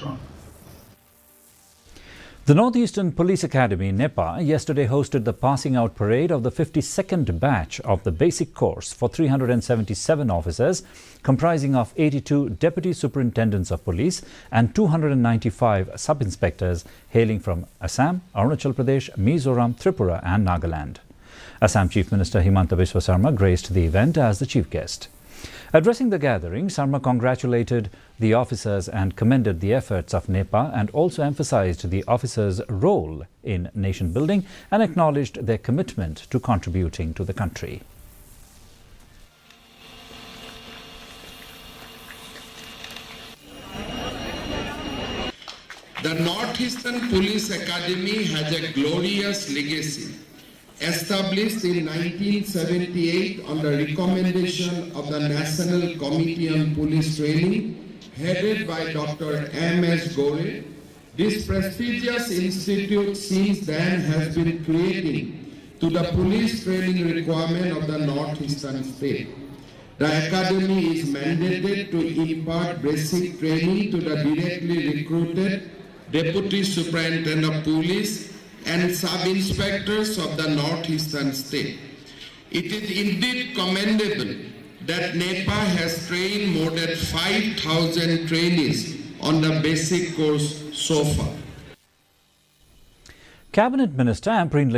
wrong. The Northeastern Police Academy, Nepa, yesterday hosted the passing out parade of the 52nd batch of the basic course for 377 officers, comprising of 82 deputy superintendents of police and 295 sub-inspectors hailing from Assam, Arunachal Pradesh, Mizoram, Tripura and Nagaland. Assam Chief Minister Himanta Biswa Sarma graced the event as the chief guest. Addressing the gathering, Sarma congratulated the officers and commended the efforts of Nepa and also emphasized the officers' role in nation building and acknowledged their commitment to contributing to the country. The Northeastern Police Academy has a glorious legacy. Established in 1978 on the recommendation of the National Committee on Police Training, headed by Dr. M.S. Gore, this prestigious institute since then has been creating to the police training requirement of the northeastern state. The academy is mandated to impart basic training to the directly recruited Deputy Superintendent of Police and sub-inspectors of the northeastern state. It is indeed commendable that Nepa has trained more than 5,000 trainees on the basic course so far. Cabinet Minister Ambreen